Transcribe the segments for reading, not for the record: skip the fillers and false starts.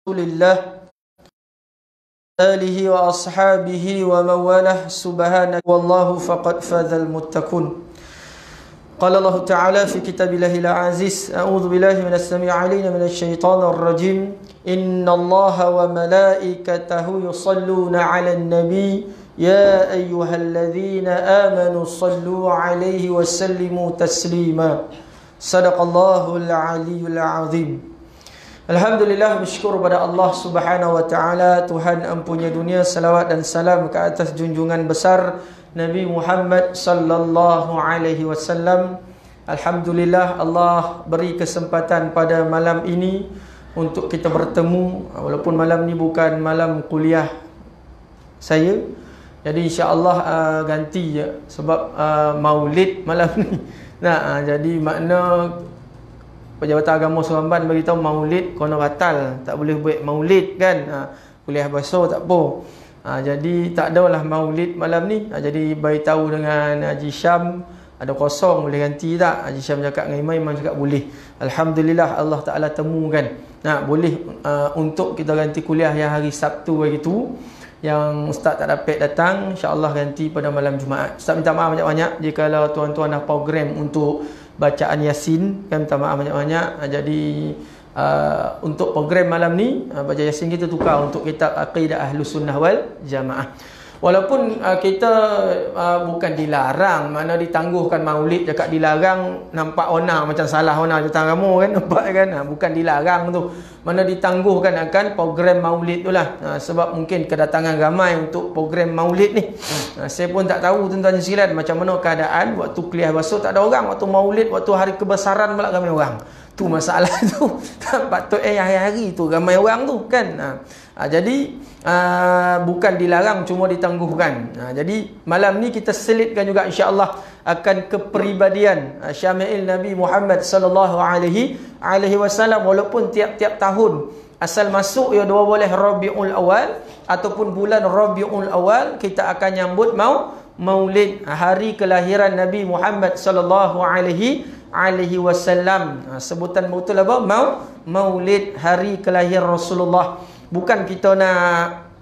Alhamdulillah alihi wa ashabihi wa mawalah subhanak wallahu faqad fadzal muttaqun. Qala Allah Ta'ala fi kitabillahil aziz, a'udzu billahi minas samii'il 'aliim minasy syaithanir rajim. Innallaha wa malaikatahu yusholluna 'alan nabi ya ayyuhalladzina amanu shallu 'alaihi wa sallimu taslima. Sadaqallahul 'aliyyul 'azim. Alhamdulillah, bersyukur pada Allah Subhanahu wa taala, Tuhan empunya dunia, salawat dan salam ke atas junjungan besar Nabi Muhammad sallallahu alaihi wasallam. Alhamdulillah, Allah beri kesempatan pada malam ini untuk kita bertemu, walaupun malam ni bukan malam kuliah saya. Jadi insya-Allah ganti je sebab Maulid malam ni. Nah, jadi makna Pejabat Agama Seremban beritahu Maulid kena batal, tak boleh buat Maulid kan. Kuliah bahasa tak apa. Jadi tak adalah Maulid malam ni. Jadi beritahu dengan Haji Syam, ada kosong boleh ganti tak? Haji Syam cakap dengan Imam cakap boleh. Alhamdulillah, Allah Taala temukan. Boleh untuk kita ganti kuliah yang hari Sabtu hari tu. Yang Ustaz tak dapat datang, insya-Allah ganti pada malam Jumaat. Ustaz minta maaf banyak-banyak jika tuan-tuan dah program untuk bacaan Yasin, kan minta maaf banyak-banyak. Jadi untuk program malam ni baca Yasin kita tukar untuk kitab Aqidah Ahlus Sunnah wal Jamaah. Walaupun kita bukan dilarang, mana ditangguhkan Maulid, cakap dilarang nampak ona macam salah ona datang kamu kan, nampak kan. Bukan dilarang tu, mana ditangguhkan akan program Maulid tu lah. Sebab mungkin kedatangan ramai untuk program Maulid ni. Saya pun tak tahu tuan-tuan sekalian macam mana keadaan waktu kuliah bahasa tak ada orang, waktu Maulid, waktu hari kebesaran pula ramai orang. Tu masalah tu. Patut hari-hari tu ramai orang tu kan. Jadi bukan dilarang, cuma ditangguhkan. Jadi malam ni kita selitkan juga insya-Allah akan kepribadian syama'il Nabi Muhammad sallallahu alaihi wasallam. Walaupun tiap-tiap tahun asal masuk ya dua boleh Rabiul Awal ataupun bulan Rabiul Awal, kita akan nyambut Maulid, hari kelahiran Nabi Muhammad sallallahu alaihi wasallam. Sebutan betul apa? Maulid, hari kelahiran Rasulullah. Bukan kita nak,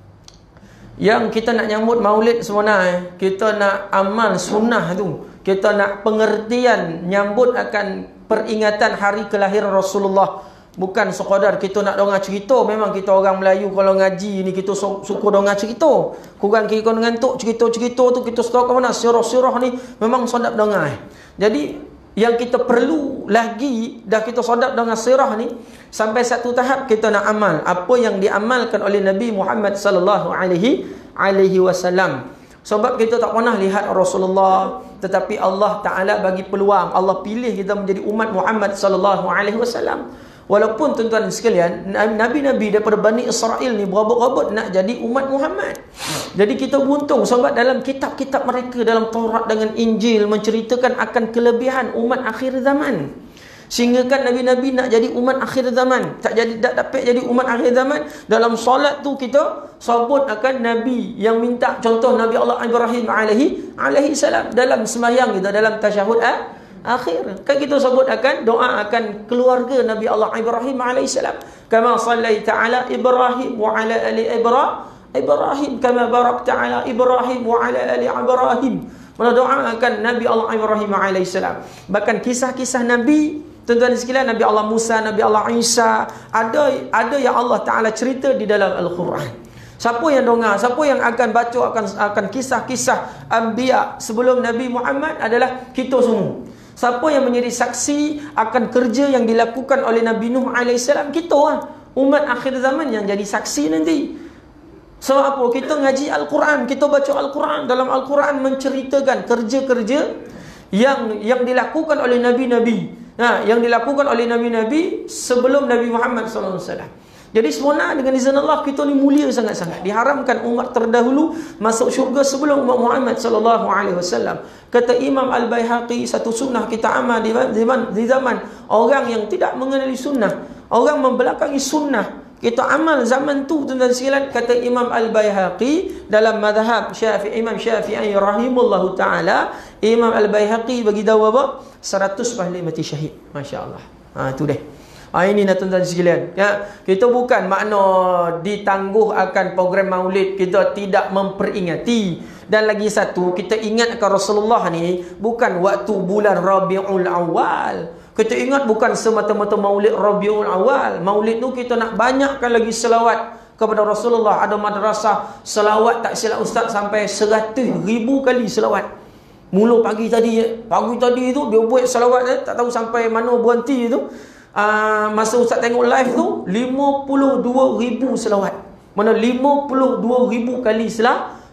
yang kita nak nyambut Maulid sebenarnya, kita nak amal sunnah tu. Kita nak pengertian nyambut akan peringatan hari kelahiran Rasulullah. Bukan sekadar kita nak dengar cerita. Memang kita orang Melayu kalau ngaji ni kita suka dengar cerita. Kurang kita ngantuk cerita-cerita tu, kita suka ke mana sirah-sirah ni memang sedap dengar. Jadi yang kita perlu lagi, dah kita sedap dengan sirah ni, sampai satu tahap kita nak amal apa yang diamalkan oleh Nabi Muhammad sallallahu alaihi wasallam. Sebab kita tak pernah lihat Rasulullah, tetapi Allah Taala bagi peluang, Allah pilih kita menjadi umat Muhammad sallallahu alaihi wasallam. Walaupun tuan-tuan sekalian, Nabi-Nabi daripada Bani Israel ni berabot-abot nak jadi umat Muhammad. Jadi kita beruntung sebab dalam kitab-kitab mereka, dalam Taurat dengan Injil, menceritakan akan kelebihan umat akhir zaman. Sehingga kan Nabi-Nabi nak jadi umat akhir zaman, tak dapat jadi umat akhir zaman. Dalam solat tu kita sebut akan Nabi yang minta, contoh Nabi Allah Ibrahim alaihi salam. Dalam sembahyang kita, dalam tasyahud akhir kan kita sebut akan doa akan keluarga Nabi Allah Ibrahim alaihissalam, kama sallaita ala Ibrahim wa ala ali Ibrahim kama barakta ala Ibrahim wa ala ali Ibrahim. Mana doa akan Nabi Allah Ibrahim alaihissalam. Bahkan kisah-kisah Nabi, tuan-tuan sekalian, Nabi Allah Musa, Nabi Allah Isa, ada yang Allah Taala cerita di dalam Al-Quran. Siapa yang dengar, siapa yang akan baca akan kisah-kisah anbiya sebelum Nabi Muhammad adalah kita semua. Siapa yang menjadi saksi akan kerja yang dilakukan oleh Nabi Nuh alaihissalam? Kita lah, umat akhir zaman yang jadi saksi nanti. Sebab apa? Kita ngaji Al-Quran, kita baca Al-Quran. Dalam Al-Quran menceritakan kerja-kerja yang dilakukan oleh Nabi-Nabi. Yang dilakukan oleh Nabi-Nabi sebelum Nabi Muhammad SAW. Jadi sebenarnya dengan izin Allah kita ni mulia sangat-sangat. Diharamkan umat terdahulu masuk syurga sebelum umat Muhammad sallallahu alaihi wasallam. Kata Imam Al-Baihaqi, satu sunnah kita amal di zaman orang yang tidak mengenali sunnah, orang membelakangi sunnah, kita amal zaman tu tuan-tuan sekalian. Kata Imam Al-Baihaqi dalam mazhab Syafi'i, Imam Syafi'i rahimahullahu taala, Imam Al-Baihaqi bagi tahu apa? 100 pahala mati syahid. Masya-Allah. Itu deh. Ini nak tuan-tuan sekalian. Ya, kita bukan makna ditangguh akan program maulid kita tidak memperingati. Dan lagi satu, kita ingat akan Rasulullah ni bukan waktu bulan Rabiul Awal. Kita ingat bukan semata-mata maulid Rabiul Awal. Maulid tu kita nak banyakkan lagi selawat kepada Rasulullah. Ada madrasah selawat tak silap ustaz sampai 100,000 kali selawat. Mula pagi tadi tu dia buat selawat tak tahu sampai mana berhenti tu. Masa ustaz tengok live tu 52,000 selawat. Mana 52,000 kali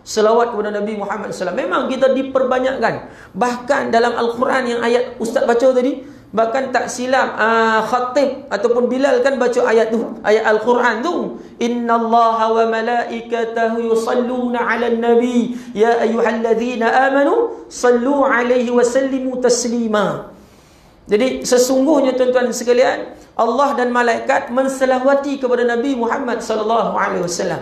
selawat kepada Nabi Muhammad SAW. Memang kita diperbanyakkan. Bahkan dalam Al-Quran yang ayat ustaz baca tadi, bahkan tak silap khatib ataupun Bilal kan baca ayat tu, ayat Al-Quran tu, innallaha wa malaikatahu yusalluna 'alan nabi ya ayyuhalladzina amanu sallu 'alaihi wa sallimu taslima. Jadi sesungguhnya tuan-tuan sekalian, Allah dan malaikat menselawati kepada Nabi Muhammad sallallahu alaihi wasallam.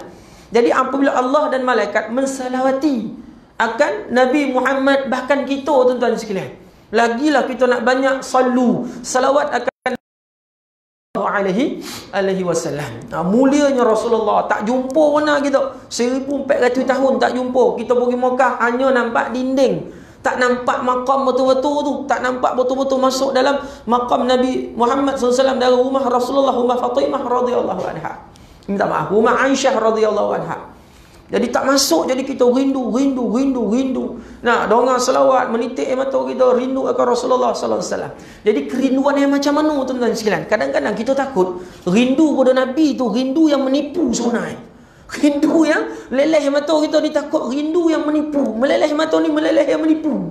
Jadi apabila Allah dan malaikat menselawati akan Nabi Muhammad, bahkan kita tuan-tuan sekalian, lagilah kita nak banyak salawat akan alaihi wasallam. Mulianya Rasulullah tak jumpa mana kita 1400 tahun tak jumpa. Kita pergi Mekah hanya nampak dinding, tak nampak makam betul-betul tu, tak nampak betul-betul masuk dalam makam Nabi Muhammad SAW dari rumah Rasulullah, rumah Fatimah radhiyallahu anha. Minta maaf, rumah Aisyah radhiyallahu anha. Jadi tak masuk, jadi kita rindu. Nah, donga selawat menitik air mata kita rindu akan Rasulullah sallallahu alaihi wasallam. Jadi kerinduan yang macam mana tuan-tuan sekalian? Kadang-kadang kita takut rindu pada Nabi tu rindu yang menipu sebenarnya. Rindu yang meleleh mata kita ni, takut rindu yang menipu. Meleleh mata ni meleleh yang menipu.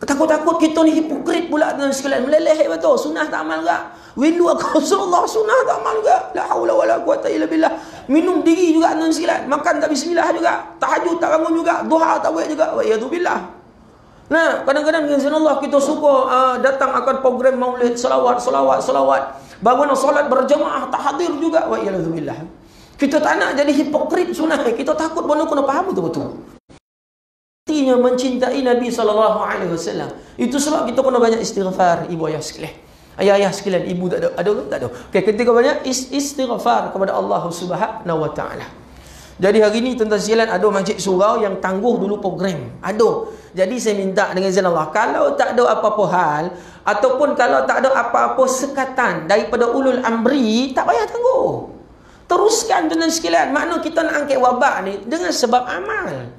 Takut-takut kita ni hipokrit pula tuan sekalian. Meleleh mata, sunnah tak amal gak. Rindu aku Rasulullah, sunnah tak amal gak. La haula wala quwata illa billah. Minum diri juga tuan sekalian. Makan tak bismillah juga. Tahajud tak bangun juga. Duha tak buat juga. Wa iyadzubillah. Nah, kadang-kadang dengan Allah kita suka datang akan program maulid, selawat. Bangun solat berjamaah, tak hadir juga. Wa iyadzubillah. Kita tak nak jadi hipokrit sunnah. Kita takut benda kena faham betul-betul. Artinya mencintai Nabi SAW. Itu sebab kita kena banyak istighfar, ibu ayah sekalian. Ayah-ayah sekalian, ibu tak ada ke? Tak ada. Okay, ketika banyak istighfar kepada Allah Subhanahu Wa Taala. Jadi hari ini tuan-tuan sekalian, ada masjid surau yang tangguh dulu program. Ada. Jadi saya minta dengan izin Allah, kalau tak ada apa-apa hal ataupun kalau tak ada apa-apa sekatan daripada ulul amri, tak payah tangguh. Teruskan tuan-tuan sekalian. Makna kita nak angkat wabak ni dengan sebab amal.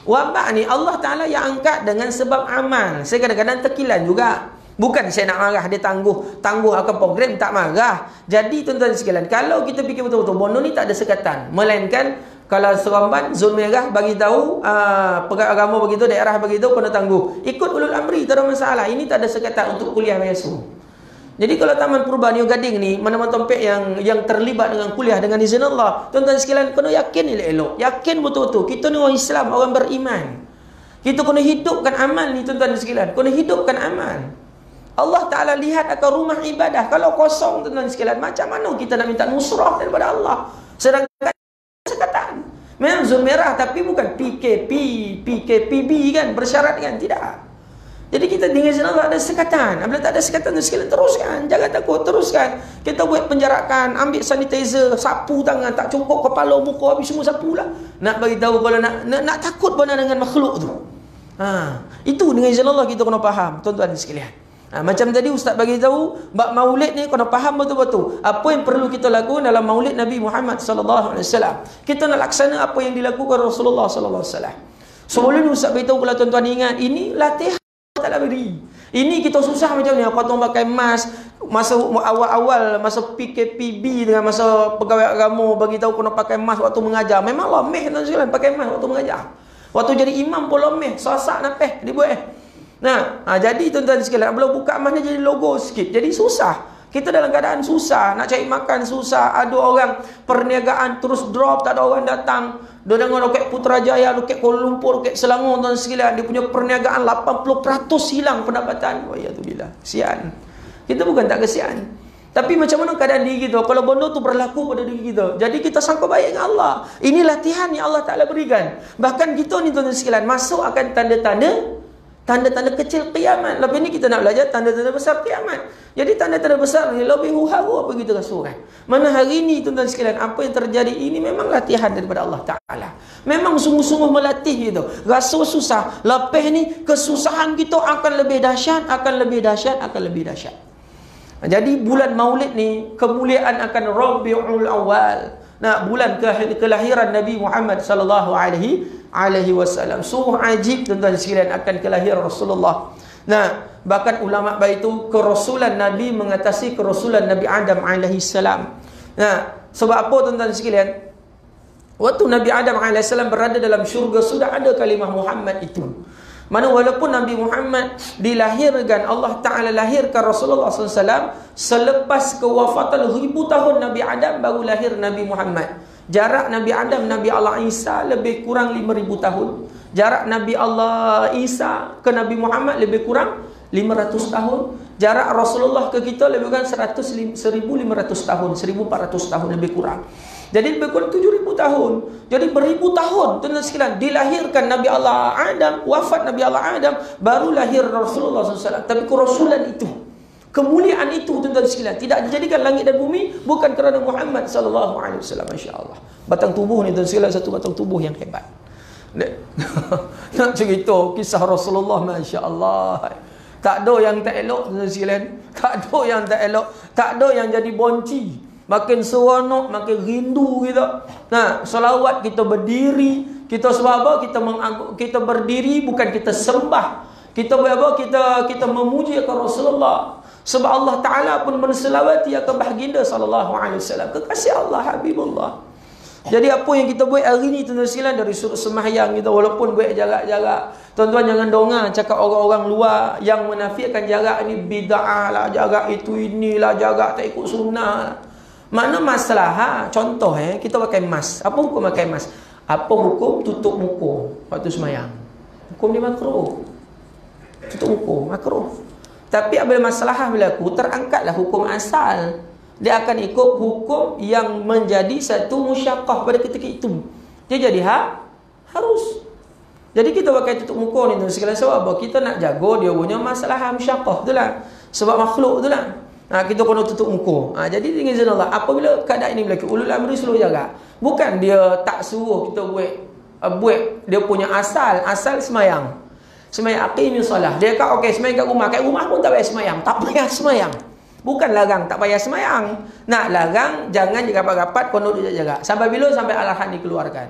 Wabak ni Allah Ta'ala yang angkat dengan sebab amal. Saya kadang-kadang terkilan juga. Bukan saya nak marah dia tangguh akan program, tak marah. Jadi tuan-tuan sekalian, kalau kita fikir betul-betul bono ni tak ada sekatan, melainkan kalau Seremban zon merah bagi tahu pegang agama bagi tahu, daerah bagi tahu kena tangguh. Ikut ulul amri, tak ada masalah. Ini tak ada sekatan untuk kuliah biasa. Jadi kalau Taman Perubahan New Gading ni, mana-mana tempat yang terlibat dengan kuliah dengan izin Allah, tuan-tuan sekalian kena yakin elok-elok. Yakin betul-betul. Kita ni orang Islam, orang beriman. Kita kena hidupkan amal ni tuan-tuan sekalian. Kena hidupkan amal. Allah Ta'ala lihat akan rumah ibadah. Kalau kosong tuan-tuan sekalian, macam mana kita nak minta nusrah daripada Allah? Sedangkan sekatan. Memang zon merah tapi bukan PKPB kan, bersyarat kan? Tidak. Jadi kita dengan izin Allah ada sekatan. Apabila tak ada sekatan, sekalian teruskan. Jangan takut, teruskan. Kita buat penjarakan, ambil sanitizer, sapu tangan, tak cukup kepala, muka, habis semua sapu lah. Nak bagi tahu kalau nak takut benar dengan makhluk tu. Itu dengan izin Allah kita kena faham, tuan-tuan sekalian. Macam tadi Ustaz bagi tahu, bab maulid ni kena faham betul-betul. Apa yang perlu kita lakukan dalam maulid Nabi Muhammad sallallahu alaihi wasallam. Kita nak laksana apa yang dilakukan Rasulullah sallallahu alaihi wasallam. Sebelum ni Ustaz beritahu kalau tuan-tuan ingat, ini latihan tak beri. Ini kita susah macam ni. Aku tuan pakai mask masa awal-awal masa PKPB dengan masa pegawai agama bagi tahu kena pakai mask waktu mengajar. Memanglah meh tuan sekalian pakai mask waktu mengajar. Waktu jadi imam pun meh, sasak napeh dibuat. Jadi tuan-tuan sekalian, bila buka mask ni jadi logo sikit. Jadi susah. Kita dalam keadaan susah, nak cari makan susah. Ada orang perniagaan terus drop, tak ada orang datang. Dia dengar roket Putrajaya, roket Kuala Lumpur, roket Selangor tuan sekalian, dia punya perniagaan 80% hilang pendapatan. Wa'iyatubillah. Kesian. Kita bukan tak kesian. Tapi macam mana keadaan diri kita kalau benda tu berlaku pada diri kita? Jadi kita sangka baik dengan Allah. Ini latihan yang Allah Ta'ala berikan. Bahkan kita ni tuan sekalian masuk akan tanda-tanda Tanda-tanda kecil kiamat. Lepas ni kita nak belajar tanda-tanda besar kiamat. Jadi tanda-tanda besar ni lebih haru apa kita rasa kan. Mana hari ni tuan-tuan sekalian, apa yang terjadi ini memang latihan daripada Allah Ta'ala. Memang sungguh-sungguh melatih gitu. Rasa susah. Lepas ni kesusahan kita akan lebih dahsyat, akan lebih dahsyat, akan lebih dahsyat. Jadi bulan Maulid ni kemuliaan akan Rabiul Awal. Nah, bulan kelahiran Nabi Muhammad sallallahu alaihi wasallam. Sungguh ajib tuan-tuan sekalian akan kelahiran Rasulullah. Nah, bahkan ulama baitu kerasulan Nabi mengatasi kerasulan Nabi Adam alaihi salam. Nah, sebab apa tuan-tuan sekalian? Waktu Nabi Adam alaihi salam berada dalam syurga sudah ada kalimah Muhammad itu. Mana walaupun Nabi Muhammad dilahirkan, Allah Ta'ala lahirkan Rasulullah SAW selepas kewafatan 1000 tahun Nabi Adam baru lahir Nabi Muhammad. Jarak Nabi Adam, Nabi Allah Isa lebih kurang 5000 tahun. Jarak Nabi Allah Isa ke Nabi Muhammad lebih kurang 500 tahun. Jarak Rasulullah ke kita lebih kurang 1500 tahun, 1400 tahun lebih kurang. Jadi lebih kurang 7000 tahun. Jadi beribu tahun tuan-tuan sekalian dilahirkan Nabi Allah Adam, wafat Nabi Allah Adam, baru lahir Rasulullah SAW. Tapi kerasulan itu, kemuliaan itu tuan-tuan sekalian tidak dijadikan langit dan bumi bukan kerana Muhammad sallallahu alaihi wasallam. Masya-Allah. Batang tubuh ni tuan sekalian satu batang tubuh yang hebat. Nak cerita kisah Rasulullah, masya-Allah. Tak ada yang tak elok tuan sekalian. Tak ada yang tak elok, tak ada yang jadi bonci. Makin seronok, makin rindu kita. Nah, selawat kita berdiri. Kita sebab apa? Kita berdiri bukan kita sembah. Kita apa? Kita memuji akan Rasulullah. Sebab Allah Ta'ala pun menselawati akan baginda sallallahu alaihi wasallam. Kekasih Allah, Habibullah. Jadi apa yang kita buat hari ni tuan-tuan sekalian, dari sudut sembahyang kita, walaupun buat jarak-jarak, tuan-tuan jangan dengar cakap orang-orang luar yang menafikan jarak ni bid'ah lah, jarak itu inilah, jarak tak ikut sunnah lah. Mana masalah? Contoh kita pakai mask. Apa hukum pakai mask? Apa hukum tutup muka waktu sembahyang? Hukum dia makruh. Tutup muka makruh. Tapi apabila masalah berlaku, terangkatlah hukum asal. Dia akan ikut hukum yang menjadi satu musyaqqah pada ketika itu. Dia jadi harus. Jadi kita pakai tutup muka ni tu segala sebab apa? Kita nak jaga dia punya masalah musyaqqah, betul tak? Sebab makhluk, betul tak? Kita kena tutup muka. Jadi dengan izin Allah, apabila keadaan ini berlaku, ulul amri suruh jaga. Bukan dia tak suruh kita buat dia punya asal semayang. Semayang aqimis solah. Dia kata okey semayang kat rumah pun tak payah semayang. Tak payah semayang. Bukan larang tak payah semayang. Nak larang jangan rapat-rapat kono jaga. Sampai bila? Sampai arahan dikeluarkan.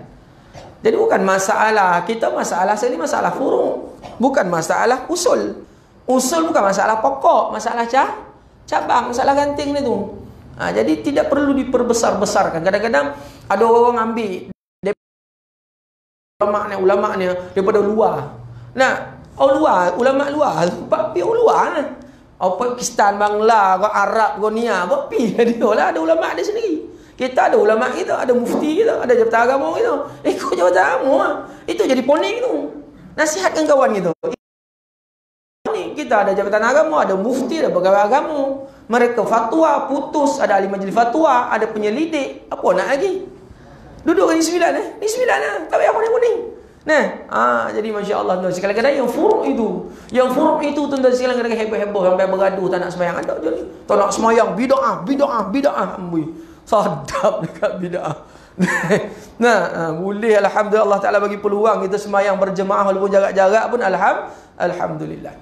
Jadi bukan masalah kita, masalah sini masalah furu'. Bukan masalah usul. Usul bukan masalah pokok, masalah cabang, masalah ganting ni tu. Jadi tidak perlu diperbesar-besarkan. Kadang-kadang ada orang ambil ulama ni daripada luar. Ulama luar, pak pi luar lah. Pakistan, Bangla, Arab, Gonia, apa pi dia lah, ada ulama dia sendiri. Kita ada ulama kita, ada mufti kita, ada jabatan agama kita. Ikut jabatan agama. Itu jadi poning tu. Nasihatkan kawan kita. Kita ada jabatan agama, ada mufti, ada pegawai agama. Mereka fatwa, putus, ada ahli majlis fatwa, ada penyelidik. Apa nak lagi? Duduk ni 9 Ni 9 lah. Tak payah kuning-kuning. Jadi Masya Allah tuan. Kadang-kadang yang furuk itu tuan-tuan sekalian kadang-kadang heboh-heboh sampai bergaduh tak nak sembahyang. Ada je ni. Tak nak sembahyang, bid'ah. Amboi. Sadap dekat bid'ah. Boleh alhamdulillah Allah Taala bagi peluang kita sembahyang berjemaah walaupun jarak-jarak pun alhamdulillah.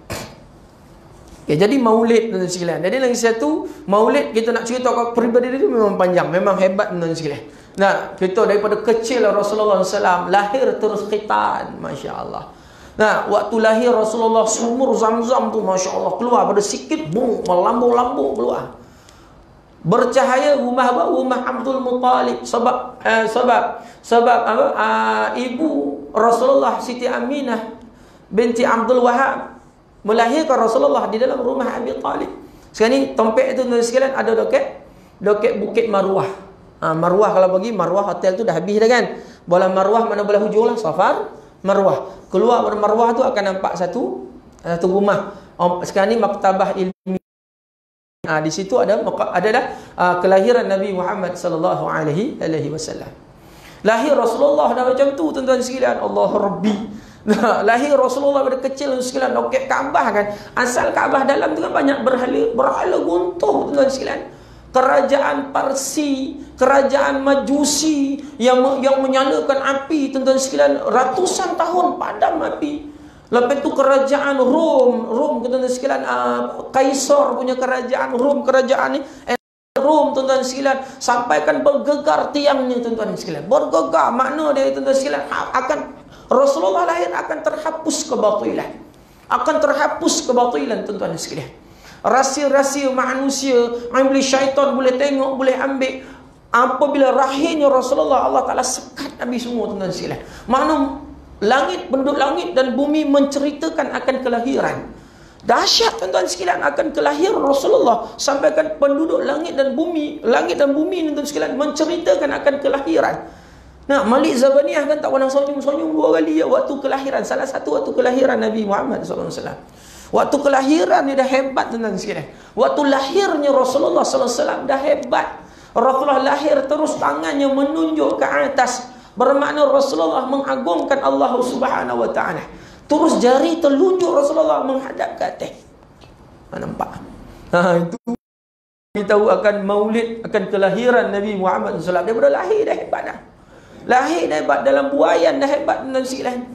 Okay, jadi maulid tuan-tuan sekalian. Jadi lagi satu, maulid kita nak cerita peribadi dia memang panjang, memang hebat tuan-tuan sekalian. Kita daripada kecil Rasulullah SAW lahir terus khitan, Masya Allah. Waktu lahir Rasulullah sumur Zam-Zam tu Masya Allah keluar pada sikit, melambung-lambung keluar. Bercahaya rumah Abdul Muttalib sebab ibu Rasulullah Siti Aminah binti Abdul Wahab melahirkan Rasulullah di dalam rumah Abi Talib. Sekarang ni tempat itu tuan sekalian ada doket Bukit Marwah. Marwah kalau bagi Marwah hotel tu dah habis dah kan. Bola Marwah mana bola hujung lah, Safar Marwah. Keluar dari Marwah tu akan nampak satu rumah. Sekarang ni maktabah ilmi. Di situ adalah kelahiran Nabi Muhammad sallallahu alaihi wasallam. Lahir Rasulullah dah macam tu tuan-tuan sekalian. Allah Rabbi. Nah, lahir Rasulullah pada kecil sekalian, lokek Kaabah kan. Asal Kaabah dalam tu kan banyak berhala guntuh tuan sekalian. Kerajaan Parsi, kerajaan Majusi yang menyalakan api tuan sekalian, ratusan tahun padam api. Lepas tu kerajaan Rom tuan sekalian, Kaisar punya kerajaan Rom, kerajaan ni Rom tuan sekalian, sampaikan bergegar tiangnya tuan sekalian. Bergegar makna dia tuan sekalian akan Rasulullah lahir akan terhapus kebatilan. Akan terhapus kebatilan tuan-tuan sekalian. Rahsia-rahsia manusia, iblis syaitan boleh tengok, boleh ambil. Apabila rahimnya Rasulullah, Allah Ta'ala sekat habis semua tuan-tuan sekalian. Makna penduduk langit dan bumi menceritakan akan kelahiran. Dahsyat tuan-tuan sekalian akan kelahiran Rasulullah. Sampaikan penduduk langit dan bumi tuan-tuan sekalian menceritakan akan kelahiran. Nah, Malik Zabaniyah kan tak pernah senyum-senyum 2 kali ya waktu kelahiran. Salah satu waktu kelahiran Nabi Muhammad SAW. Waktu kelahiran dia dah hebat tuan-tuan sekalian. Waktu lahirnya Rasulullah SAW dah hebat. Rasulullah lahir terus tangannya menunjuk ke atas. Bermakna Rasulullah mengagungkan Allah Subhanahu wa taala. Terus jari telunjuk Rasulullah menghadap ke atas. Nampak? Itu kita tahu akan maulid, akan kelahiran Nabi Muhammad SAW. Dia dah lahir dah hebat dah. Lahir dah hebat, dalam buayan dah hebat tuan sekalian.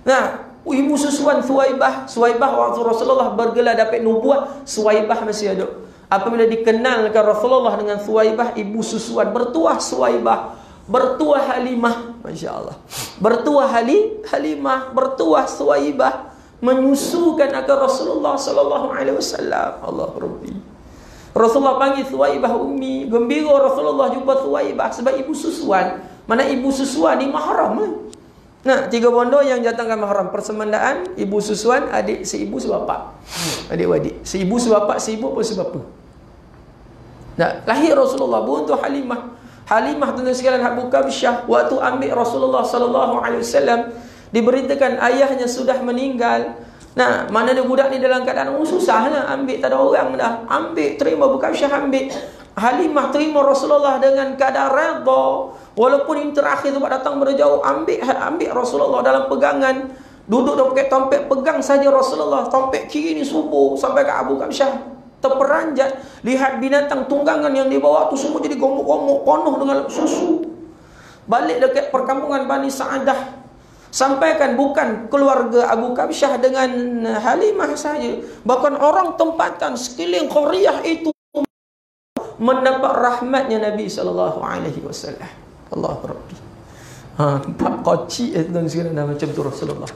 Nah, ibu susuan Suwaibah waktu Rasulullah bergelar dapat nubuat, Suwaibah masih ada. Apabila dikenalkan Rasulullah dengan Suwaibah, ibu susuan, bertuah Suwaibah, bertuah Halimah, masya-Allah. Bertuah Halimah, bertuah Suwaibah, menyusukan akan Rasulullah sallallahu alaihi wasallam. Allah Rabbi. Rasulullah panggil Suwaibah ummi, gembira Rasulullah jumpa Suwaibah sebab ibu susuan. Mana ibu susuan ni mahram. Nah, 3 bondo yang datangkan mahram persemandaan, ibu susuan, adik seibu sebapa. Adik-adik, seibu sebapa, seibu pun sebapa. Nah, lahir Rasulullah buntu Halimah. Halimah tuan sekalian Abu Kabsyah waktu ambil Rasulullah sallallahu alaihi wasallam, diberitakan ayahnya sudah meninggal. Nah, mana dia budak ni dalam keadaan susah lah, ambil tak ada orang dah. Ambil, terima Abu Kabsyah ambil. Halimah terima Rasulullah dengan keadaan redha. Walaupun ini terakhir sebab datang berjauh, ambil Rasulullah dalam pegangan. Duduk dia pakai tompet, pegang saja Rasulullah. Tompet kiri ni subuh sampai ke Abu Kabsyah terperanjat. Lihat binatang tunggangan yang dibawa tu semua jadi gomok-gomok penuh dengan susu. Balik dekat perkampungan Bani Sa'adah, sampaikan bukan keluarga Abu Kabsyah dengan Halimah saja, bahkan orang tempatan sekeliling Qaryah itu mendapat rahmatnya Nabi SAW. Allah Rabbi. Nampak koci tuan sekalian dah macam tu Rasulullah.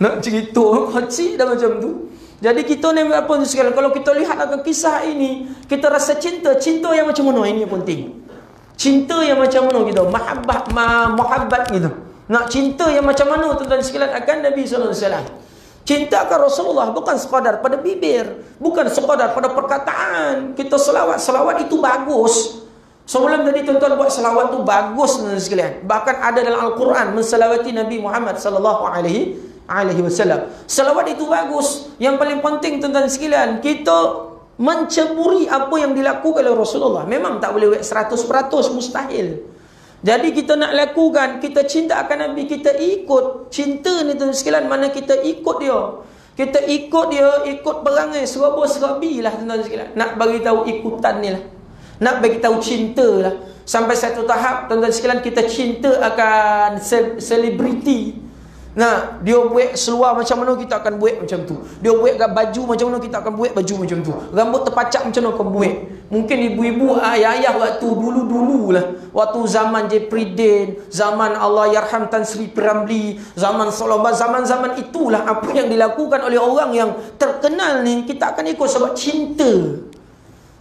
Nak cerita koci dah macam tu. Jadi kita ni apa sekalian, kalau kita lihat akan kisah ini, kita rasa cinta yang macam mana, ini yang penting. Cinta yang macam mana kita, muhabbat gitu. Nak cinta yang macam mana tuan-tuan sekalian akan Nabi SAW. Cinta akan Rasulullah bukan sekadar pada bibir, bukan sekadar pada perkataan. Kita selawat itu bagus. Sebelum tadi tuan-tuan buat selawat tu bagus tuan-tuan sekalian. Bahkan ada dalam Al-Quran menselawati Nabi Muhammad sallallahu alaihi wasallam. Selawat itu bagus. Yang paling penting tuan-tuan sekalian, kita menceburi apa yang dilakukan oleh Rasulullah. Memang tak boleh 100%, mustahil. Jadi kita nak lakukan, kita cinta akan Nabi, kita ikut. Cinta ni tuan sekalian, mana kita ikut dia. Kita ikut dia, ikut perangai seraba-serabi lah tuan sekalian. Nak bagi tahu ikutan ni lah. Nak bagi tahu cinta lah. Sampai satu tahap tuan-tuan sekalian, kita cinta akan selebriti. Nah, dia buat seluar macam mana, kita akan buat macam tu. Dia buat baju macam mana, kita akan buat baju macam tu. Rambut terpacak macam mana, akan buat. Mungkin ibu-ibu, ayah-ayah waktu dulu-dulu lah, waktu zaman Jeffrey Dean, zaman Allah Yarham Tan Sri Piramli, zaman Solobat, zaman-zaman itulah apa yang dilakukan oleh orang yang terkenal ni, kita akan ikut sebab cinta.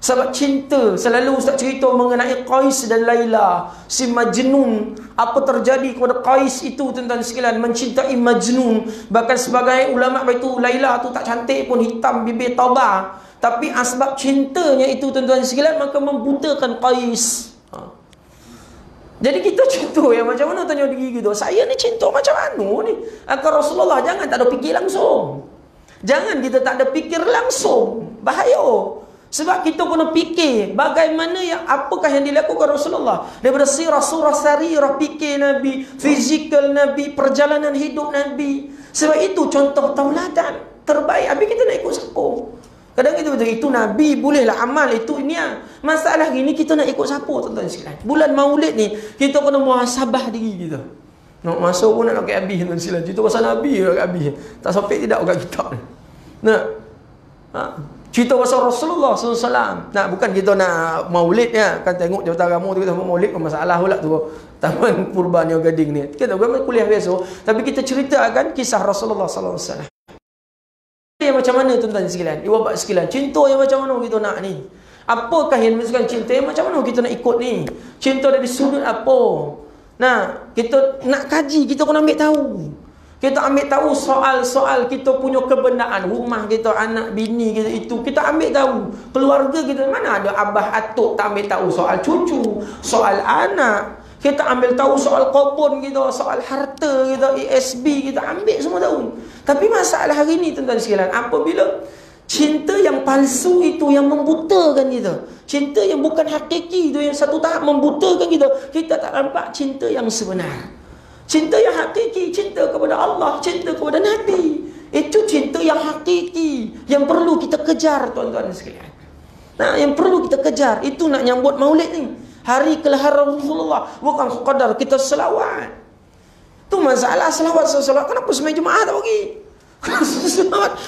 Sebab cinta. Selalu Ustaz cerita mengenai Qais dan Laila, si Majnun. Apa terjadi kepada Qais itu tuan-tuan sekalian, mencintai Majnun. Bahkan sebagai ulama itu, Laila tu tak cantik pun, hitam bibir tabah. Tapi asbab cintanya itu tuan-tuan sekalian, maka membutakan Qais. Jadi kita cinta yang macam mana, tanya diri kita, saya ni cinta macam mana ni? Akan Rasulullah, jangan tak ada fikir langsung. Jangan kita tak ada fikir langsung. Bahaya. Sebab kita kena fikir bagaimana apakah yang dilakukan Rasulullah. Daripada surah sarirah fikir Nabi, fizikal Nabi, perjalanan hidup Nabi. Sebab itu contoh tauladan terbaik. Habis kita nak ikut siapa? Kadang kita betul, itu Nabi bolehlah amal, itu ini lah. Masalah gini kita nak ikut siapa, tuan-tuan sekalian? Bulan Maulid ni kita kena muhasabah diri kita. Nak masuk pun nak pakai habis, tuan-tuan sekalian. Cerita pasal Nabi nak pakai habis. Tak sampai tidak kat kitab ni. Nak cerita pasal Rasulullah SAW. Nah, bukan kita nak maulid ya. Kan tengok jawatan agama tu kita maulid pun masalah pula tu. Taman Purban New Gading ni. Kita bukan kuliah biasa, tapi kita ceritakan kisah Rasulullah SAW. Yang macam mana tuan-tuan sekalian? Ibu-bapa sekalian, cinta yang macam mana kita nak ni? Apakah yang menunjukkan cinta yang macam mana kita nak ikut ni? Cinta dari sudut apa? Nah, kita nak kaji, kita kena ambil tahu. Kita ambil tahu soal-soal kita punya kebenaran. Rumah kita, anak, bini kita itu. Kita ambil tahu. Keluarga kita, mana ada abah atuk tak ambil tahu soal cucu, soal anak. Kita ambil tahu soal kebun kita, soal harta kita, ESB kita ambil semua tahu. Tapi masalah hari ni tuan-tuan sekalian, apabila cinta yang palsu itu yang membutakan kita, cinta yang bukan hakiki itu yang satu tahap membutakan kita, kita tak nampak cinta yang sebenar. Cinta yang hakiki, cinta kepada Allah, cinta kepada Nabi. Itu cinta yang hakiki, yang perlu kita kejar tuan-tuan sekalian. Nah, yang perlu kita kejar, itu nak nyambut maulid ni. Hari kelahiran Rasulullah, bukan sekadar kita selawat. Tu masalah selawat. Kenapa semai jemaah tak pergi?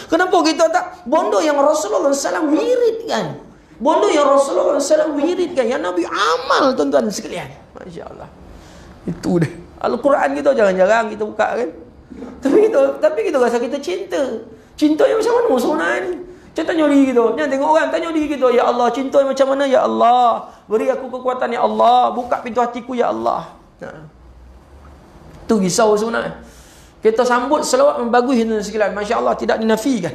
Kenapa kita tak bondo yang Rasulullah SAW wiridkan? Bondo yang Rasulullah SAW wiridkan, yang Nabi amal tuan-tuan sekalian. Masya Allah. Itu dia. Al-Quran kita jarang-jarang kita buka kan. Tapi kita rasa kita cinta. Cinta yang macam mana sebenarnya ni? Kita tanya diri kita. Jangan tengok orang, tanya diri kita. Ya Allah, cinta yang macam mana? Ya Allah, beri aku kekuatan ya Allah. Buka pintu hatiku ya Allah. Itu risau sebenarnya. Kita sambut selawat membagus sekalian. Masya Allah, tidak dinafikan.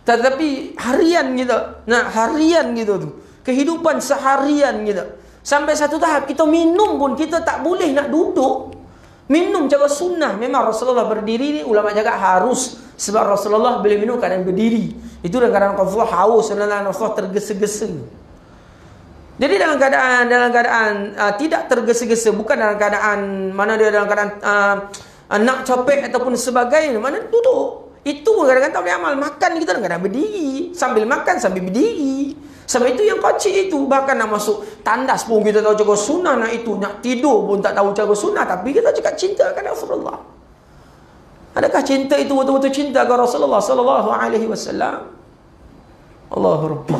Tetapi harian kita, harian kita tu, kehidupan seharian kita, sampai satu tahap kita minum pun kita tak boleh nak duduk. Minum cara sunnah. Memang Rasulullah berdiri ni, ulama cakap harus. Sebab Rasulullah boleh minum keadaan berdiri. Itu dalam keadaan Rasulullah haus, dalam Rasulullah tergesa-gesa. Jadi dalam keadaan tidak tergesa-gesa, bukan dalam keadaan mana dia dalam keadaan nak capek ataupun sebagainya, mana duduk. Itu pun kadang-kadang tak boleh amal. Makan kita dalam keadaan berdiri, sambil makan sambil berdiri. Sebab itu yang kocik itu, bahkan nak masuk tandas pun kita tahu cara sunnah, nak itu nak tidur pun tak tahu cara sunnah, tapi kita cakap cinta kepada Rasulullah. Adakah cinta itu betul-betul cinta kepada Rasulullah sallallahu alaihi wasallam? Allahu Rabbi.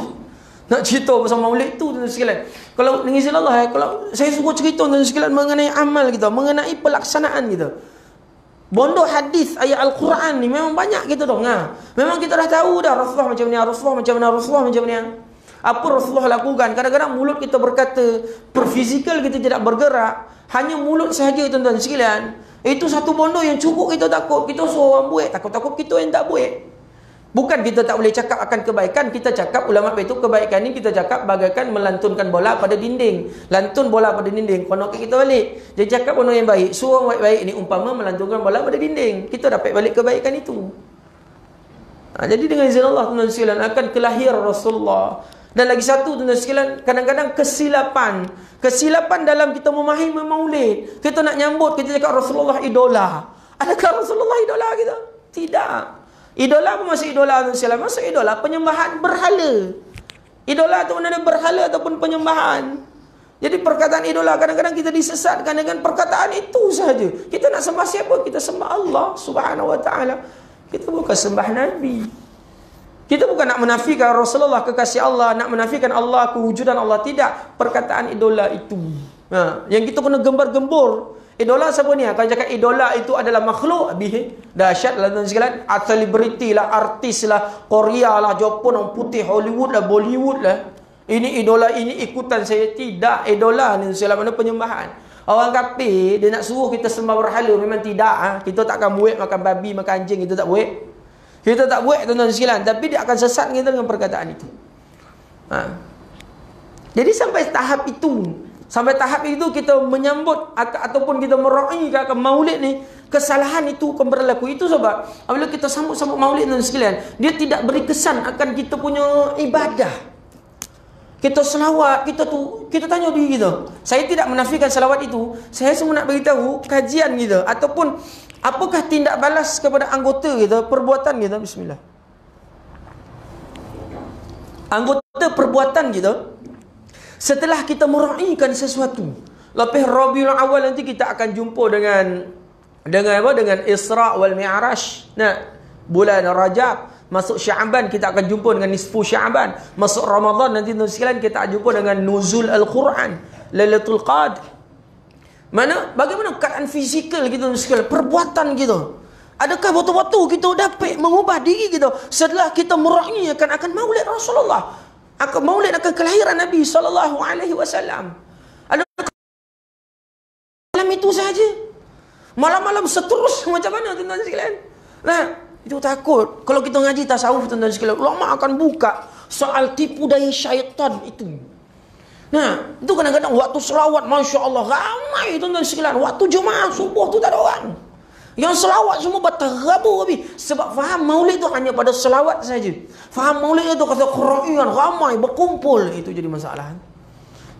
Nak cerita pasal maulid tu tuan-tuan sekalian. Kalau dengan izin Allah, kalau saya suruh cerita tuan-tuan sekalian mengenai amal kita, mengenai pelaksanaan kita. Bondo hadis ayat Al-Quran ni memang banyak kita dah. Memang kita dah tahu dah Rasulullah macam ni, Rasulullah macam mana, Rasulullah macam ni. Apa Rasulullah lakukan? Kadang-kadang mulut kita berkata, fizikal kita tidak bergerak, hanya mulut sahaja tuan-tuan sekalian. Itu satu bondo yang cukup kita takut. Kita suruh orang buat, takut-takut kita yang tak buat. Bukan kita tak boleh cakap akan kebaikan. Kita cakap, ulama itu kebaikan ni kita cakap bagaikan melantunkan bola pada dinding. Lantun bola pada dinding, konok kita balik. Dia cakap benda yang baik, suruh orang baik ni umpama melantunkan bola pada dinding. Kita dapat balik kebaikan itu. Jadi dengan izin Allah tuan-tuan sekalian akan kelahiran Rasulullah. Dan lagi satu tuan-tuan sekalian, kadang-kadang kesilapan dalam kita memahami maulid. Kita nak nyambut, kita cakap Rasulullah idola. Adakah Rasulullah idola kita? Tidak. Idola apa maksud idola tuan-tuan sekalian? Maksud idola penyembahan berhala. Idola itu mana berhala ataupun penyembahan. Jadi perkataan idola kadang-kadang kita disesatkan dengan perkataan itu sahaja. Kita nak sembah siapa? Kita sembah Allah Subhanahu wa taala. Kita bukan sembah Nabi. Kita bukan nak menafikan Rasulullah kekasih Allah, nak menafikan Allah, kewujudan Allah. Tidak. Perkataan idola itu. Yang kita kena gembar-gembur. Idola siapa ni? Kalau cakap idola itu adalah makhluk, dahsyat lah tuan sekalian. Selebriti lah, artis lah, Korea lah, Jepun, orang putih, Hollywood lah, Bollywood lah. Ini idola, ini ikutan saya. Tidak. Idola ni selama mana penyembahan. Orang kafir, dia nak suruh kita sembah berhala, memang tidak. Kita takkan buat makan babi, makan anjing, kita tak buat. Kita tak buat tuan-tuan sekalian, tapi dia akan sesat kita dengan perkataan itu. Jadi sampai tahap itu kita menyambut ataupun kita meraihkan maulid ni, kesalahan itu akan berlaku. Itu sebab apabila kita sambut-sambut maulid tuan-tuan sekalian, dia tidak beri kesan akan kita punya ibadah. Kita selawat, kita tu kita tanya diri kita. Saya tidak menafikan salawat itu. Saya semua nak beritahu kajian kita. Ataupun apakah tindak balas kepada anggota kita, perbuatan kita. Bismillah. Anggota perbuatan kita, setelah kita meraihkan sesuatu, lepas Rabiul Awal nanti kita akan jumpa dengan apa? Dengan Isra wal Mi'raj. Nah, bulan Rajab. Masuk Sya'ban kita akan jumpa dengan nisfu Sya'ban. Masuk Ramadan nanti tuan sekalian kita akan jumpa dengan nuzul Al-Quran, Lailatul Qadr. Bagaimana keadaan fizikal kita tuan sekalian, perbuatan kita. Adakah betul-betul kita dapat mengubah diri kita setelah kita meraihkan akan maulid Rasulullah, akan maulid akan kelahiran Nabi sallallahu alaihi wasallam. Adakah malam itu saja? Malam-malam seterusnya macam mana tuan sekalian? Nah, itu takut. Kalau kita ngaji tasawuf tuan-tuan sekalian, ulama akan buka soal tipu daya syaitan itu. Nah, itu kadang-kadang waktu selawat, Masya Allah, ramai tuan-tuan sekalian. Waktu Jumaat subuh tu tak ada orang. Yang selawat semua berterabur habis. Sebab faham maulid itu hanya pada selawat saja. Faham maulid itu kata Quran, ramai berkumpul. Itu jadi masalah.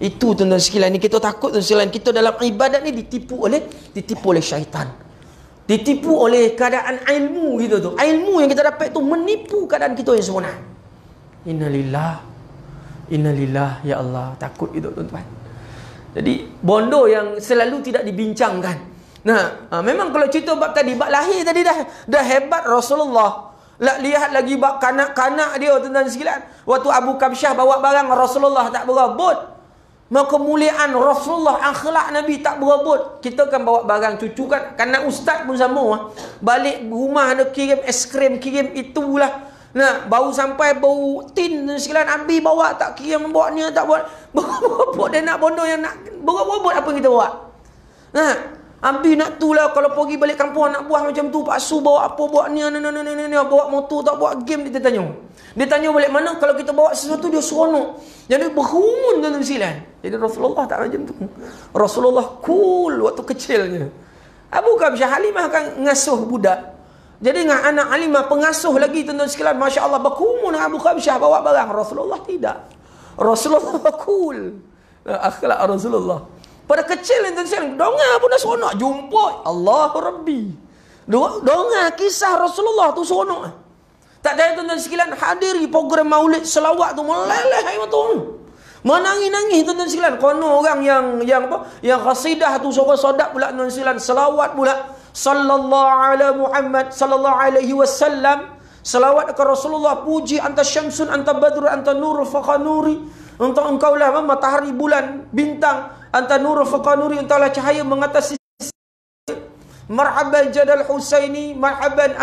Itu tuan-tuan sekalian, ni kita takut tuan sekalian. Kita dalam ibadat ni ditipu oleh syaitan. Ditipu oleh keadaan ilmu kita tu. Ilmu yang kita dapat tu menipu keadaan kita yang sebenar. Innalillah. Innalillah. Ya Allah. Takut itu tuan-tuan. Jadi bondo yang selalu tidak dibincangkan. Nah, memang kalau cerita bab tadi, bab lahir tadi dah hebat Rasulullah. Lihat lagi bab kanak-kanak dia tuan-tuan sekalian. Waktu Abu Kabsyah bawa barang, Rasulullah tak berebut. Kemuliaan Rasulullah, akhlak Nabi tak berebut. Kita kan bawa barang cucu kan, nak ustaz pun sama. Balik rumah ada kirim es krim, kirim itulah. Nah, baru sampai bau tin sekalian, Abi bawa tak kirim, bawa ni tak buat. Bawa dia nak bondo yang nak berebut apa kita buat. Nah, Abi nak tu lah, kalau pergi balik kampung nak buah macam tu, Pak Su bawa apa, bawa ni, bawa motor tak, bawa game, dia tanya. Dia tanya balik mana kalau kita bawa sesuatu dia seronok. Jadi berkerumun tuan-tuan sekalian. Jadi Rasulullah tak macam tu. Rasulullah cool waktu kecilnya. Abu Kabsyah, Halimah kan ngasuh budak. Jadi dengan anak Halimah pengasuh lagi tuan-tuan sekalian, Masya Allah, berkerumun dengan Abu Kabsyah bawa barang. Rasulullah tidak. Rasulullah cool. Akhlak Rasulullah. Pada kecil tuan-tuan sekalian, dongeng pun dah seronok. Jumpa Allahu Rabbi. Dongeng kisah Rasulullah tu seronok. Tak ada tuan-tuan sekalian hadiri program maulid selawat tu meleleh air mata. Menangis-nangis tuan-tuan sekalian. Kono orang yang apa? Yang qasidah tu suara sodak pula tuan-tuan sekalian, selawat pula. Sallallahu ala Muhammad sallallahu alaihi wasallam. Selawat ke Rasulullah, puji anta syamsun, anta badrun, anta nurul faqanuri. Untuk engkau lah matahari, bulan, bintang, anta nurul faqanuri, engkau lah cahaya mengatasi. Marhaban jadal Husaini, marhaban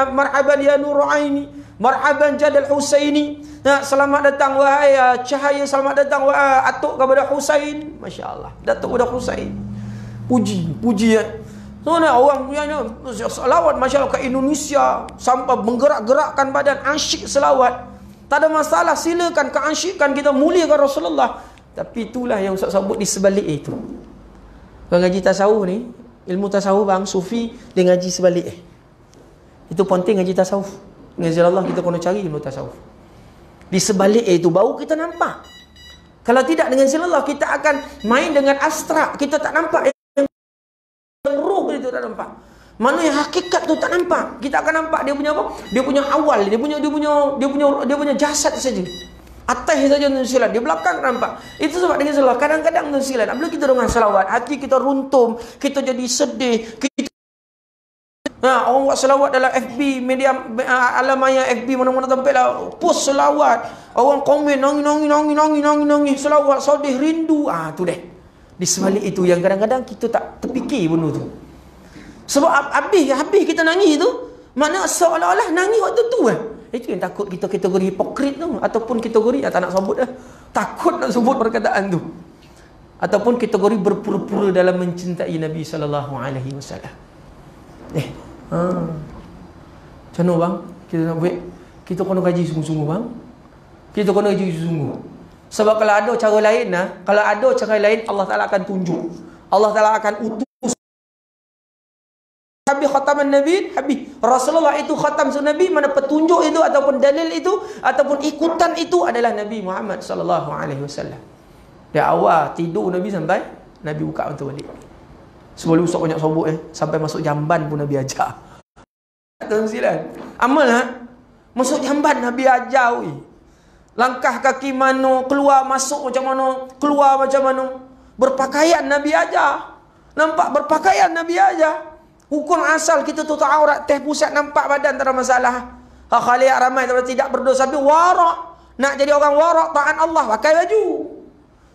ya nur aini, marhaban jadal Husaini. Nah, selamat datang wahai cahaya, selamat datang wahai atuk kepada Husain. Masya Allah, datuk kepada Husain. Puji ya. So, nah, orang punya selawat Masya Allah ke Indonesia sampai menggerak-gerakkan badan, asyik selawat. Tak ada masalah, silakan keasyikan kita muliakan Rasulullah. Tapi itulah yang Ustaz sebut di sebalik itu. Kalau ngaji tasawuf ni, ilmu tasawuf bang, sufi, dia ngaji sebalik. Itu penting ngaji tasawuf. Ngaji Allah kita kena cari ilmu tasawuf. Di sebalik itu baru kita nampak. Kalau tidak dengan Allah kita akan main dengan abstrak. Kita tak nampak yang ruh itu tak nampak. Mana yang hakikat tu tak nampak. Kita akan nampak dia punya apa? Dia punya awal, dia punya jasad saja. Atas saja tuan silat, di belakang nampak. Itu sebab dengan selawat kadang-kadang tuan silat, apabila kita dengan selawat, hati kita runtuh, kita jadi sedih. Orang buat selawat dalam FB, media alam maya FB mana-mana tempat lah, post selawat. Orang komen nangis selawat, sedih, rindu. Tu deh. Di sebalik itu yang kadang-kadang kita tak terfikir benda tu. Sebab habis kita nangis tu, mana seolah-olah nangis waktu tu kan. Itu yang takut kita kategori hipokrit tu, ataupun kategori tak nak sebut takut nak sebut perkataan tu, ataupun kategori berpura-pura dalam mencintai Nabi sallallahu alaihi wasallam. Macam mana bang? Kita nak buat, kita kena kaji sungguh-sungguh bang. Kita kena kaji sungguh. Sebab kalau ada cara lain Allah Taala akan tunjuk. Allah Taala akan utus habis khataman Nabi, habis Rasulullah itu khatam Nabi, mana petunjuk itu ataupun dalil itu ataupun ikutan itu adalah Nabi Muhammad sallallahu alaihi wasallam. Dari awal tidur Nabi sampai Nabi buka mata balik. Sebelum usap banyak sobok sampai masuk jamban pun Nabi ajar. Tuan silan. Amal masuk jamban Nabi ajar langkah kaki mana, keluar masuk macam mana, keluar macam mana. Berpakaian Nabi ajar. Nampak berpakaian Nabi ajar. Hukum asal kita tutup aurat, teh pusat nampak badan tak ada masalah. Khaliat ramai tidak berdosa, tapi warak. Nak jadi orang warak taat Allah pakai baju.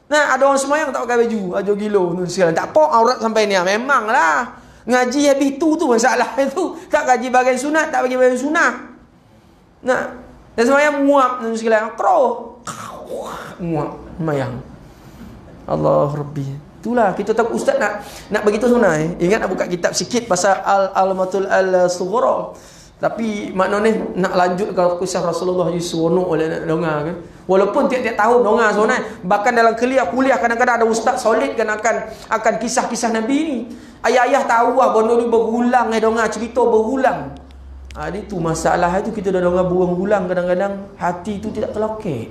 Nah, ada orang semayang tak pakai baju, ajo gilo tu sekalian. Tak apa aurat sampai ni. Memanglah. Ngaji habis tu masalah itu. Tak ngaji bagian sunat, tak bagi bagian sunat. Nah, dan semayang muap tu sekalian. Kro. Muap semayang. Allah Rabbi. Itulah kita tahu ustaz nak bagi tu sunnah. Ingat nak buka kitab sikit pasal al-almatul al-sughra. Tapi maknanya nak lanjut kalau kisah Rasulullah seronok oleh nak dengar kan. Walaupun tiap-tiap tahun dengar seronok, bahkan dalam kuliah kadang-kadang ada ustaz solid kan akan kisah-kisah Nabi ni. Ayah-ayah tahu lah benda ni berulang dengar cerita berulang. Itu masalah itu kita dah dengar berulang kadang-kadang hati tu tidak terlokek.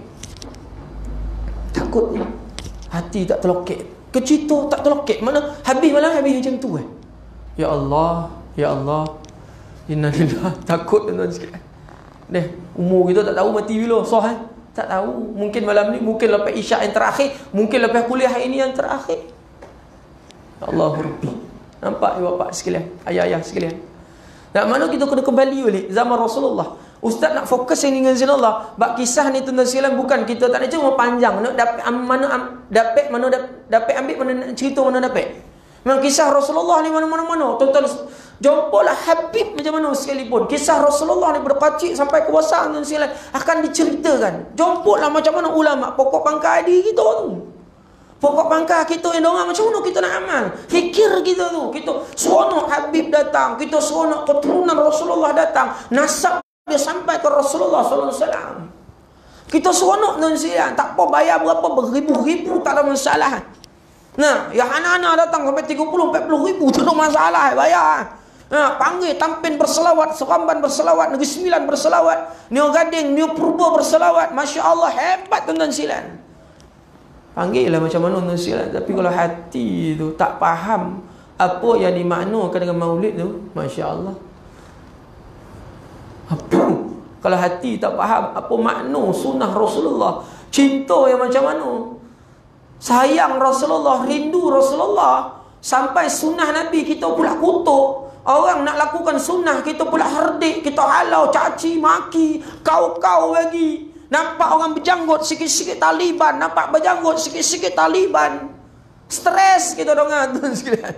Takut hati tak terlokek. Kecito tak terlokek. Mana habis macam tu Ya Allah, ya Allah. Innalillah. Takut tuan-tuan sekalian. Umur kita tak tahu mati bila. Tak tahu. Mungkin malam ni, mungkin lepas isyak yang terakhir, mungkin lepas kuliah ini yang terakhir. Ya Allah Rabbi. Nampak ya bapak sekalian, ayah-ayah sekalian. Nak mana kita kena kembali balik zaman Rasulullah. Ustaz nak fokus yang dengan zina Allah. Bak kisah ni tuan-tuan sekalian, bukan kita tak nak cuma panjang. Nak dapat mana dapat ambil mana cerita mana dapat. Memang kisah Rasulullah ni mana-mana. Tuan-tuan jumpalah Habib macam mana sekalipun. Kisah Rasulullah ni daripada kecil sampai kuasa tuan sekalian akan diceritakan. Jumpalah macam mana ulama pokok pangkal diri kita tu. Pokok pangkal kita yang dorang macam mana kita nak amal. Fikir kita tu. Kita seronok Habib datang. Kita seronok keturunan Rasulullah datang. Nasab dia sampai ke Rasulullah sallallahu alaihi wasallam. Kita seronok tuan sekalian. Tak apa bayar berapa beribu-ribu tak ada masalah. Nah, yang anak-anak datang sampai 30-40 ribu tak ada masalah bayar. Nah, panggil tampin berselawat, Seramban berselawat, Negeri Sembilan berselawat, Neo Gading, Neo Purba berselawat. Masya Allah hebat tuan-tuan sekalian. Panggil lah macam mana tuan sekalian. Tapi kalau hati tu tak faham apa yang dimaknakan dengan maulid tu, Masya Allah. Apa? Kalau hati tak faham apa makna sunnah Rasulullah, cinta yang macam mana, sayang Rasulullah, rindu Rasulullah, sampai sunnah Nabi kita pula kutuk. Orang nak lakukan sunnah kita pula herdik, kita halau, caci, maki, kau-kau lagi. Nampak orang berjanggut sikit-sikit Taliban, nampak berjanggut sikit-sikit Taliban. Stres kita dengar tuan sekalian.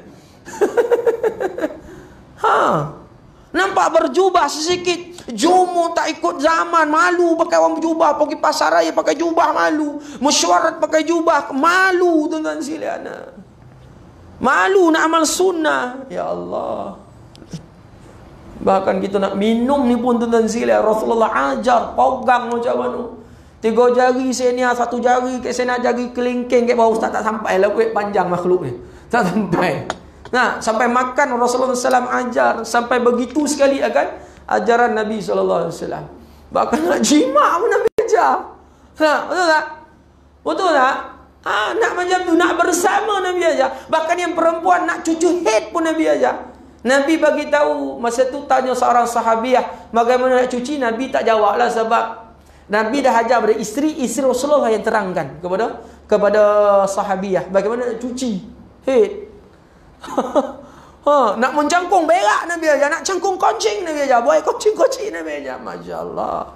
Nampak berjubah sedikit, jumu tak ikut zaman, malu pakai orang berjubah, pergi pasar raya pakai jubah malu, mesyuarat pakai jubah malu tuan-tuan sekalian. Malu nak amal sunnah. Ya Allah. Bahkan kita nak minum ni pun tuan-tuan sekalian, Rasulullah ajar pegang macam mana. 3 jari sini, 1 jari kat sana, jari kelingking kat bawah. Ustaz tak sampai lah kuih panjang makhluk ni. Tak sampai. Nah, sampai makan Rasulullah SAW ajar. Sampai begitu sekali akan ajaran Nabi SAW. Bahkan nak jima pun Nabi ajar. Betul tak? Betul tak? Nak macam tu, nak bersama Nabi ajar. Bahkan yang perempuan nak cucu head pun Nabi ajar. Nabi bagi tahu masa tu tanya seorang sahabiah bagaimana nak cuci, Nabi tak jawablah sebab Nabi dah ajar pada isteri Rasulullah yang terangkan kepada sahabiah bagaimana nak cuci head. Nak mencangkung berak Nabi ajar, nak cangkung kucing Nabi ajar, buat kucing Nabi ajar. Masya-Allah.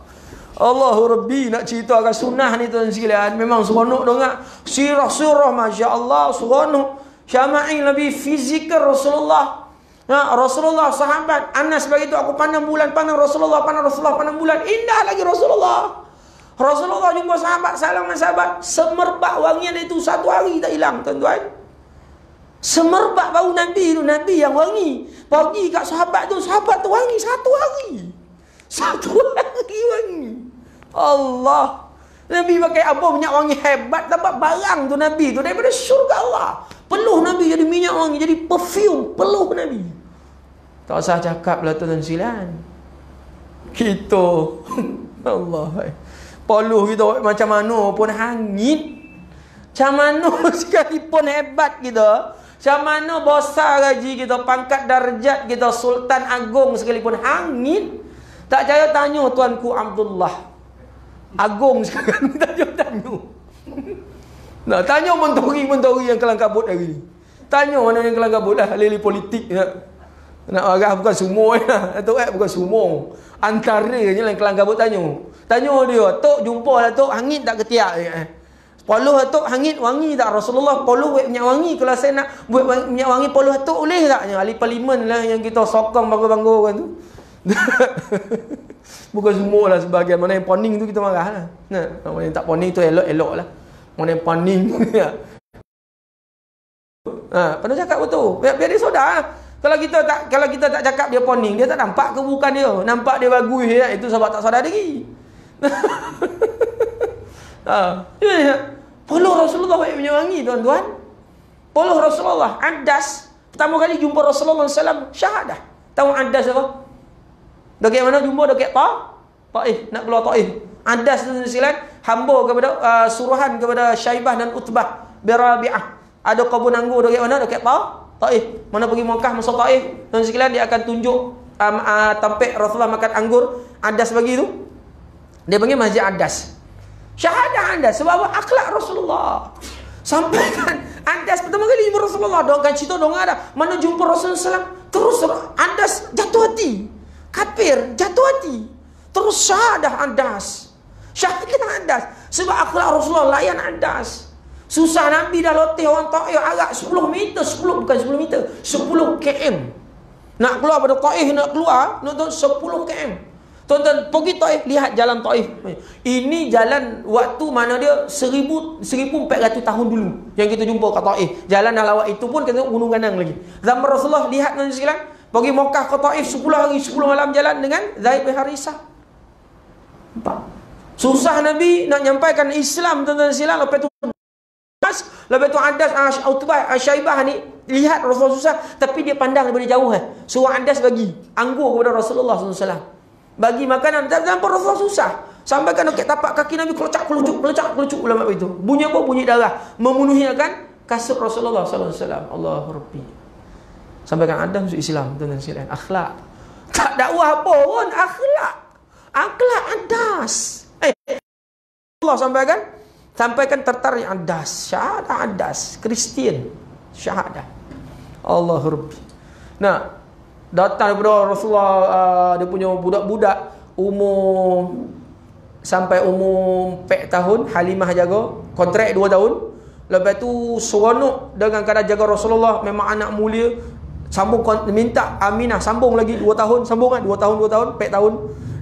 Allahu Rabbi, nak ceritakan sunnah ni tuan sekalian, memang seronok dengar sirah-sirah, masya-Allah, seronok. Syama'il Nabi fizikal Rasulullah. Rasulullah sahabat Anas begitu, aku pandang bulan, pandang Rasulullah, pandang bulan, indah lagi Rasulullah. Rasulullah jumpa sahabat, salam dengan sahabat, semerbak wangian itu 1 hari tak hilang tuan-tuan. Semerbak bau Nabi tu, Nabi yang wangi. Pergi kat sahabat tu wangi 1 hari. 1 hari wangi. Allah. Nabi pakai apa minyak wangi hebat, dapat barang tu Nabi tu daripada syurga Allah. Peluh Nabi jadi minyak wangi, jadi perfume peluh Nabi. Tak usah cakap lah tuan-tuan sekalian. Kita Allah. Peluh kita macam mana pun hangit. Macam mana sekalipun hebat kita, macam mana besar gaji kita, pangkat darjat kita, Sultan Agung sekalipun, hangit. Tak percaya tanya Tuanku Abdullah. Agung sekarang, tanya. Nah, tanya menteri-menteri yang kelang kabut hari ni. Tanya mana yang kelang kabut lah, ahli politik. Nak marah bukan semua lah. Tok bukan semua. Antaranya yang kelang kabut tanya. Tanya dia, Tok jumpa lah Tok, hangit tak ketiak? Poluh Tok hangit wangi tak? Rasulullah poluh buat minyak wangi. Kalau saya nak buat minyak wangi poluh Tok boleh tak? Ahli parlimen lah yang kita sokong bangga-bangga kan tu. Bukan semua lah, sebagian. Mana yang poning tu kita marah lah. Nah, mana yang tak poning tu elok-elok lah. Mana yang poning pernah cakap betul. Biar dia sedar lah. Kalau kita tak cakap dia poning, dia tak nampak keburukan dia. Nampak dia bagus ya, itu sebab tak sadar diri. Poluh Rasulullah buat minyak wangi, tuan-tuan. Poluh Rasulullah, Adas. Pertama kali jumpa Rasulullah SAW, syahadah. Tahu Adas apa? Dekat mana jumpa? Dekat Taif. Nak keluar Taif. Adas tu silat hamba kepada suruhan kepada Syaibah dan Utbah bin Rabi'ah. Ada kebun anggur dekat mana? Dekat Taif. Mana pergi Mekah masuk Taif, dan sekalian dia akan tunjuk tempat Rasulullah makan anggur. Adas bagi tu, dia panggil Masjid Adas. Syahadah Adas sebab apa? Akhlak Rasulullah. Sampai kan Adas pertama kali jumpa Rasulullah, doakan cerita dong ada mana jumpa Rasulullah SAW, terus Adas jatuh hati, kafir jatuh hati, terus syahadah Adas. Syahadah Adas sebab akhlak Rasulullah, layan Adas. Susah Nabi dah lotih orang Taif agak 10 meter, 10 bukan 10 meter, 10 km. Nak keluar pada Taif, nak keluar, nak 10 km. Tuan-tuan pergi Taif, lihat jalan Taif. Ini jalan waktu mana dia 1400 tahun dulu yang kita jumpa kat Taif. Jalan dah lawak itu pun kita gunung ganang lagi. Zaman Rasulullah, lihat nanti sekalian, pergi Mekah ke Taif 10 hari 10 malam jalan dengan Zaid bin Harisah. Nampak? Susah Nabi nak nyampaikan Islam, tuan-tuan sekalian. Lepas tu Adas, Utbah, Syaibah ni lihat Rasulullah susah, tapi dia pandang daripada jauh. Suruh Adas bagi anggur kepada Rasulullah SAW. Bagi makanan, tanpa Rasulullah susah. Sampai kan dekat tapak kaki Nabi kelucuk ulama itu. Bunyi apa? Bunyi darah. Memenuhi akan kasut Rasulullah SAW. Allahu Rabbi. Sampai kan Adam masuk Islam, tuan-tuan sekalian. Akhlak. Tak dakwah apa pun, akhlak. Akhlak Adas. Allah sampaikan tertarik Adas. Syahadah Adas. Kristian. Syahadah. Allahu Rabbi. Nah, datang daripada Rasulullah, dia punya budak-budak sampai umur 4 tahun, Halimah jaga, kontrak 2 tahun. Lepas tu seronok dengan keadaan jaga Rasulullah, memang anak mulia. Sambung minta Aminah sambung lagi 2 tahun, sambung kan 2 tahun, 4 tahun.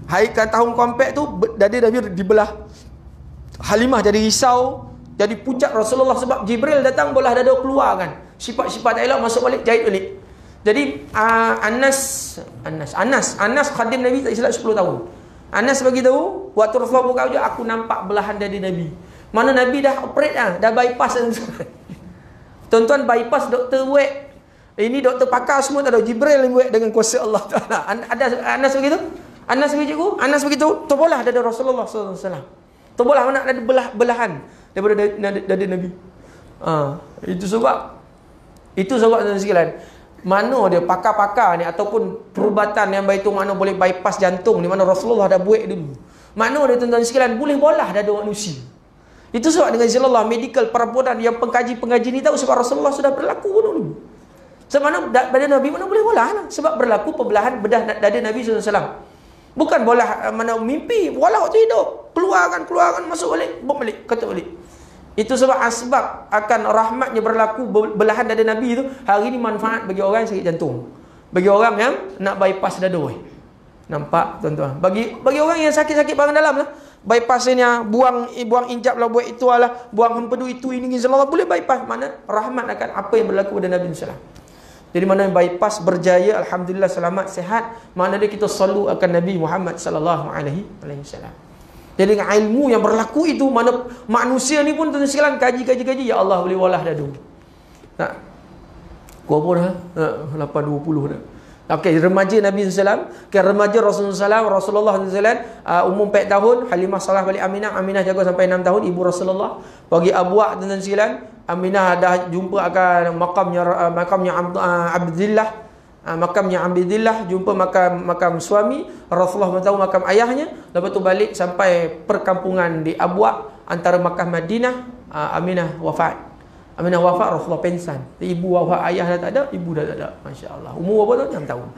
Haikan tahun keempat tu dada Nabi dibelah. Halimah jadi risau, jadi pucat Rasulullah sebab Jibril datang bolah dada keluar kan. Sifat-sifat tak elok masuk balik, jahit balik. Jadi Anas khadim Nabi tak silap 10 tahun. Anas bagi tahu waktu Rasulullah buka wajah, aku nampak belahan dada Nabi. Mana Nabi dah operate dah bypass. Tuan-tuan, bypass doktor buat. Ini doktor pakar semua tak ada, Jibril yang buat dengan kuasa Allah Taala. Anas begitu? Anas begitu? Anas begitu? Terbelah dada Rasulullah SAW. Terbelah mana ada belahan daripada dada Nabi. Itu sebab tuan-tuan sekalian, mana dia pakar-pakar ni ataupun perubatan yang baik tu, mana boleh bypass jantung, di mana Rasulullah dah buat dulu. Mana dia tuan-tuan sekalian boleh bolah dada manusia. Itu sebab dengan Zilallah medical perempuan yang pengkaji ni tahu sebab Rasulullah sudah berlaku dulu. Sebab mana badan Nabi mana boleh bolah lah. Sebab berlaku pembelahan bedah dada Nabi SAW. Bukan bolah mana mimpi, bolah waktu hidup. Keluarkan, masuk balik, balik, kata balik. Itu sebab asbab akan rahmatnya berlaku belahan dada Nabi itu hari ini manfaat bagi orang yang sakit jantung, bagi orang yang nak bypass dada. Nampak tuan-tuan? Bagi orang yang sakit-sakit bahagian dalam lah, bypassnya buang injap lah, buat itu lah, buang hempedu itu ini insyaallah boleh bypass. Mana rahmat akan apa yang berlaku pada Nabi sallallahu. Jadi mana yang bypass berjaya, alhamdulillah selamat sihat. Mana dia kita salu akan Nabi Muhammad sallallahu alaihi wasallam. Jadi dengan ilmu yang berlaku itu, mana manusia ni pun tuan-tuan sekalian kaji, ya Allah boleh walah dadu. Tak. Berapa dah? 8.20 dah. Okey, remaja Nabi SAW, remaja Rasulullah SAW, umur 4 tahun, Halimah salah balik Aminah, Aminah jaga sampai 6 tahun, ibu Rasulullah. Bagi Abuak tuan-tuan sekalian, Aminah dah jumpa akan makamnya Abdillah, makamnya Abdillah, jumpa makam suami, Rasulullah tahu makam ayahnya, lepas tu balik sampai perkampungan di Abuak antara Makkah Madinah. Aminah wafat. Aminah wafat, Rasulullah pensan. Ibu wafat, ayah dah tak ada, ibu dah tak ada. Masya Allah. Umur berapa tahun? 6 tahun.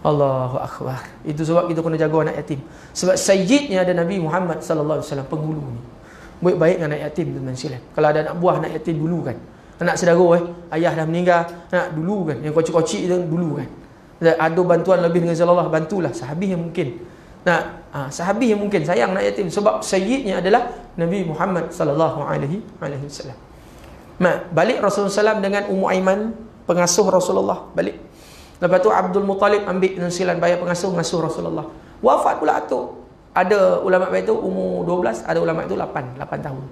Allahu Akbar. Itu sebab kita kena jaga anak yatim. Sebab sayyidnya ada Nabi Muhammad sallallahu alaihi wasallam, penghulu ni. Baik-baik dengan anak yatim tuan-tuan sekalian. Kalau ada anak buah anak yatim dulu kan. Anak saudara ayah dah meninggal, anak dulu kan. Yang kocik-kocik itu dulu kan. Ada bantuan lebih dengan Allah, bantulah sahabi yang mungkin. Sahabi yang mungkin sayang anak yatim sebab sayyidnya adalah Nabi Muhammad sallallahu alaihi wasallam. Balik Rasulullah SAW dengan Ummu Aiman, pengasuh Rasulullah, balik. Lepas tu Abdul Muttalib ambil nusilan bayar ngasuh Rasulullah. Wafat pula atuk. Ada ulama itu umur 12, ada ulama itu 8 tahun.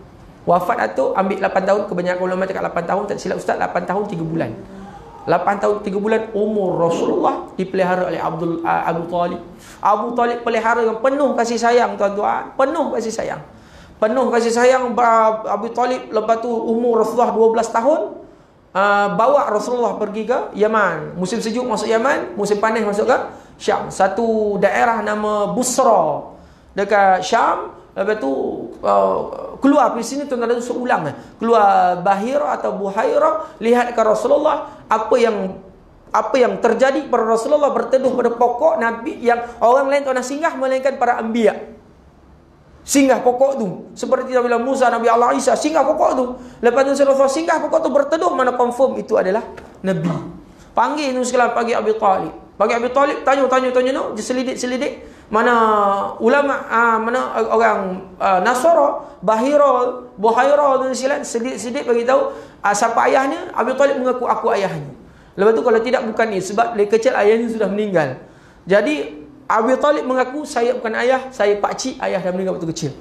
Wafat atuk ambil 8 tahun, kebanyakan ulama cakap 8 tahun, tak silap ustaz 8 tahun 3 bulan. 8 tahun 3 bulan umur Rasulullah dipelihara oleh Abu Talib. Abu Talib pelihara yang penuh kasih sayang tuan-tuan, penuh kasih sayang. Penuh kasih sayang Abu Talib. Lepas tu umur Rasulullah 12 tahun, bawa Rasulullah pergi ke Yaman. Musim sejuk masuk Yaman, musim panas masuk ke Syam. Satu daerah nama Busra dekat Syam. Lepas tu keluar dari sini tuan-tuan seulang keluar Bahira atau Buhaira, lihat ke Rasulullah apa yang terjadi pada Rasulullah, berteduh pada pokok Nabi yang orang lain tak nak singgah melainkan para anbiya. Singgah pokok tu seperti Nabi Musa, Nabi Allah Isa singgah pokok tu. Lepas tu Rasulullah singgah pokok tu berteduh, mana confirm itu adalah Nabi. Panggil tu sekalian, panggil Abi Talib. Panggil Abi Talib, tanya no, selidik mana ulama, mana orang Nasara, Bahira, Buhaira tu sekalian, selidik bagi tahu siapa ayahnya. Abi Talib mengaku aku ayahnya. Lepas tu kalau tidak bukan ni, sebab dari kecil ayahnya sudah meninggal. Jadi Abi Talib mengaku saya bukan ayah, saya pakcik, ayah dah meninggal waktu kecil.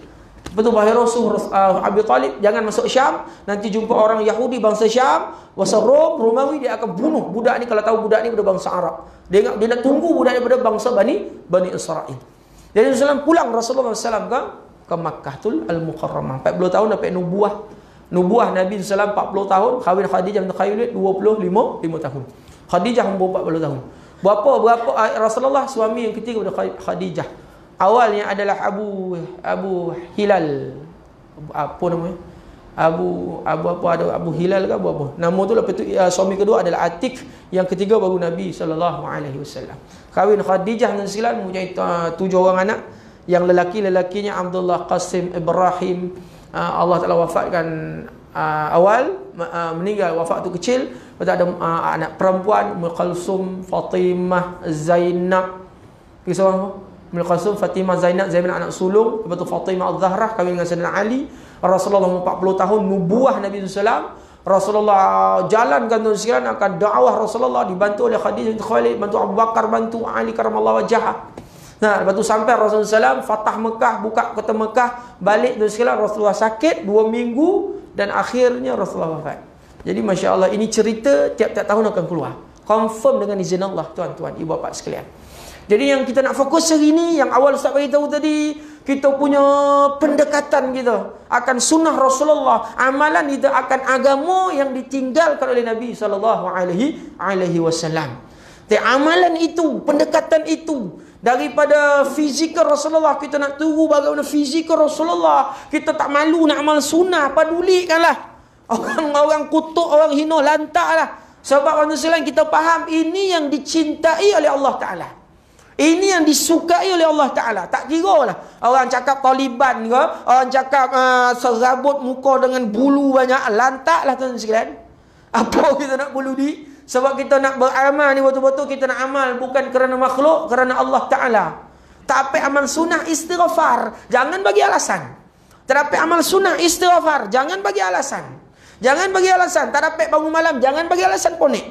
Lepas tu Bahira suruh Abi Talib jangan masuk Syam, nanti jumpa orang Yahudi bangsa Syam, bangsa Rom, Romawi, dia akan bunuh budak ni. Kalau tahu budak ni pada bangsa Arab, dia nak tunggu budak ni pada bangsa Bani Israel. Jadi Rasulullah SAW ke Makkahul Al-Mukarramah. 40 tahun dapat nubuah Nabi SAW 40 tahun, kahwin Khadijah binti Khuwailid 25 tahun. Khadijah umur 40 tahun. Berapa Rasulullah suami yang ketiga pada Khadijah. Awalnya adalah Abu Hilal. Apa namanya? Abu Hilal ke apa? Nama tu. Lepas tu suami kedua adalah Atik, yang ketiga baru Nabi sallallahu alaihi wasallam. Kahwin Khadijah dan Silan mempunyai 7 orang anak. Yang lelaki-lelakinya Abdullah, Qasim, Ibrahim. Allah Taala wafatkan awal, meninggal wafat tu kecil. Lepas ada anak perempuan Umm Kulsum, Fatimah, Zainab. Kisah apa? Umm Kulsum, Fatimah, Zainab anak sulung. Lepas tu Fatimah Az-Zahrah kahwin dengan Sayyidina Ali. Rasulullah 40 tahun nubuah Nabi SAW. Rasulullah jalankan tu sekalian akan dakwah Rasulullah, dibantu oleh Khadijah binti Khuwailid, bantu Abu Bakar, bantu Ali karamallahu wajhah. Lepas tu sampai Rasulullah SAW fatah Mekah, buka kota Mekah, balik tu sekalian Rasulullah sakit 2 minggu dan akhirnya Rasulullah wafat. Jadi Masya Allah, ini cerita tiap-tiap tahun akan keluar. Confirm dengan izin Allah tuan-tuan, ibu bapa sekalian. Jadi yang kita nak fokus hari ini, yang awal Ustaz bagi tahu tadi, kita punya pendekatan kita akan sunnah Rasulullah, amalan kita akan agama yang ditinggalkan oleh Nabi SAW. Tapi amalan itu, pendekatan itu, daripada fizikal Rasulullah, kita nak tunggu bagaimana fizikal Rasulullah. Kita tak malu nak amal sunnah, padulikanlah. Orang kutuk, orang hina, lantaklah. Sebab orang kita faham ini yang dicintai oleh Allah Ta'ala, ini yang disukai oleh Allah Ta'ala. Tak kira lah orang cakap Taliban ke, orang cakap serabut muka dengan bulu banyak, lantaklah tuan-tuan sekalian. Apa kita nak bulu di? Sebab kita nak beramal ni betul-betul kita nak amal bukan kerana makhluk, kerana Allah Ta'ala. Tapi amal sunnah istighfar, jangan bagi alasan. Tetapi amal sunnah istighfar, jangan bagi alasan. Jangan bagi alasan. Tak dapat bangun malam, jangan bagi alasan ponik.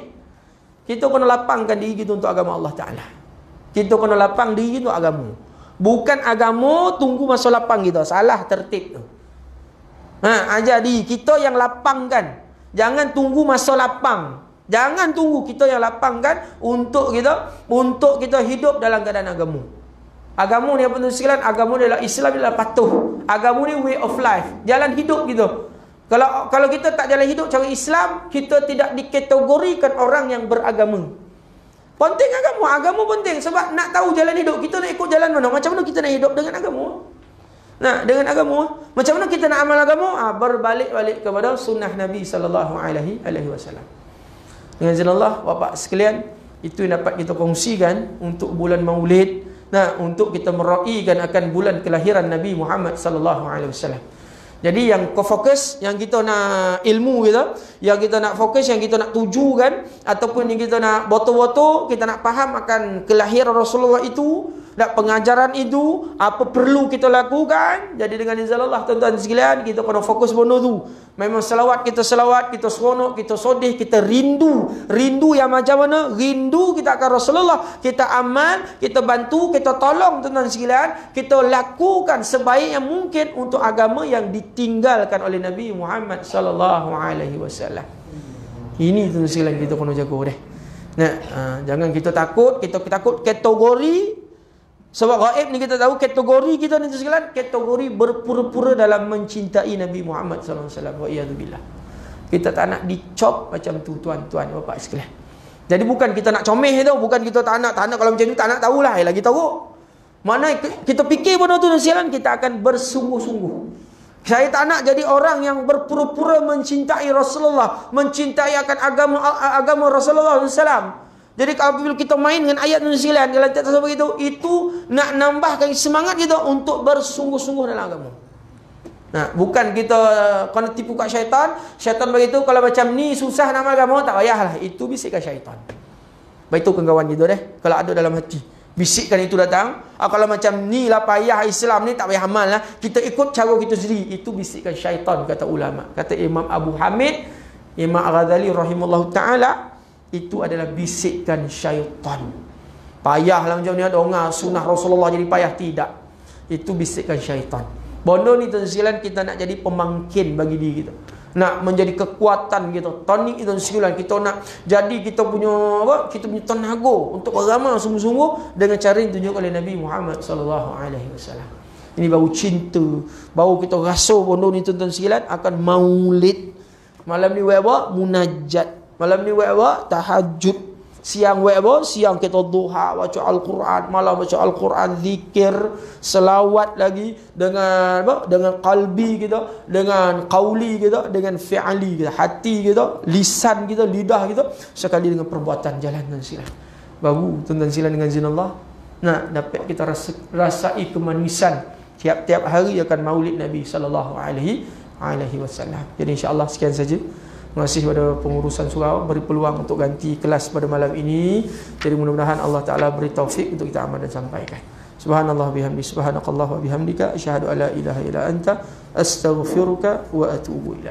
Kita kena lapangkan diri kita untuk agama Allah Ta'ala. Kita kena lapang diri untuk agama. Bukan agama tunggu masa lapang kita. Salah tertib tu. Ajar diri kita yang lapangkan. Jangan tunggu masa lapang. Jangan tunggu kita yang lapangkan untuk kita hidup dalam keadaan agama. Agama ni apa tuan sekalian? Agama ni adalah Islam, adalah patuh. Agama ni way of life, jalan hidup gitu. Kalau kita tak jalan hidup cara Islam, kita tidak dikategorikan orang yang beragama. Penting agama penting sebab nak tahu jalan hidup kita nak ikut jalan mana. Macam mana kita nak hidup dengan agama? Nah, dengan agama, macam mana kita nak amal agama? Berbalik-balik kepada sunnah Nabi sallallahu alaihi wasallam. Dengan izin Allah, Bapak sekalian, itu yang dapat kita kongsikan untuk bulan Maulid. Nah, untuk kita meraikan akan bulan kelahiran Nabi Muhammad sallallahu alaihi wasallam. Jadi yang fokus, yang kita nak ilmu kita, yang kita nak fokus, yang kita nak tujukan, ataupun yang kita nak betul-betul kita nak faham akan kelahiran Rasulullah itu, dan pengajaran itu, apa perlu kita lakukan. Jadi dengan izin Allah tuan-tuan sekalian, kita kena fokus benda tu. Memang selawat, kita seronok, kita sodih, kita rindu. Rindu yang macam mana? Rindu kita akan Rasulullah. Kita amal, kita bantu, kita tolong tuan-tuan sekalian. Kita lakukan sebaik yang mungkin untuk agama yang ditinggalkan oleh Nabi Muhammad sallallahu alaihi wasallam. Ini tuan-tuan sekalian kita kena jaga deh. Nah, jangan kita takut, kita takut kategori. Sebab gaib ni kita tahu kategori kita ni sekalian, kategori berpura-pura dalam mencintai Nabi Muhammad sallallahu alaihi wasallam. Wa iyadzubillah. Kita tak nak dicop macam tu tuan-tuan bapak sekalian. Jadi bukan kita nak comel tu, bukan kita tak nak kalau macam tu tak nak tahulah, lagi tahu. Mana kita fikir benda tu sekalian, kita akan bersungguh-sungguh. Saya tak nak jadi orang yang berpura-pura mencintai Rasulullah, mencintai akan agama Rasulullah sallallahu alaihi wasallam. Jadi kalau kita main dengan ayat Nabi sekalian, kalau tak tahu begitu, itu nak nambahkan semangat kita untuk bersungguh-sungguh dalam agama. Nah, bukan kita kena tipu kat syaitan. Syaitan begitu, kalau macam ni susah nak amal agama, tak payahlah. Itu bisikkan syaitan. Baik tu kawan kita deh. Kalau ada dalam hati, bisikkan itu datang. Kalau macam ni lah payah Islam ni, tak payah amal lah. Kita ikut cara kita sendiri. Itu bisikkan syaitan, kata ulama. Kata Imam Abu Hamid, Imam Al-Ghazali rahimahullah ta'ala, itu adalah bisikan syaitan. Payahlah macam ni ada orang sunnah Rasulullah jadi payah. Tidak. Itu bisikan syaitan. Benda ni tuan sekalian, kita nak jadi pemangkin bagi diri kita. Nak menjadi kekuatan kita. Tonik tuan sekalian, kita nak jadi kita punya kita punya tenaga untuk beramal sungguh-sungguh dengan cara yang ditunjuk oleh Nabi Muhammad sallallahu alaihi wasallam. Ini baru cinta, baru kita rasa benda ni tuan sekalian akan Maulid. Malam ni buat munajat. Malam ni buat tahajud. Siang buat siang kita duha, baca Al-Quran. Malam baca Al-Quran, zikir, selawat lagi dengan dengan qalbi kita, dengan qauli kita, dengan fi'ali kita, hati kita, lisan kita, lidah kita, sekali dengan perbuatan jalan dan silat. Baru tuan-tuan silat dengan izin Allah. Nah, dapat kita rasai kemanisan tiap-tiap hari akan Maulid Nabi sallallahu alaihi wasallam. Jadi insya-Allah sekian saja. Terima kasih kepada pengurusan surau beri peluang untuk ganti kelas pada malam ini. Jadi mudah-mudahan Allah Ta'ala beri taufik untuk kita amal dan sampaikan. Subhanallah bihamdi, subhanakallah wa bihamdika, asyhadu an la ilaha illa anta, astaghfiruka wa atubu ilaik.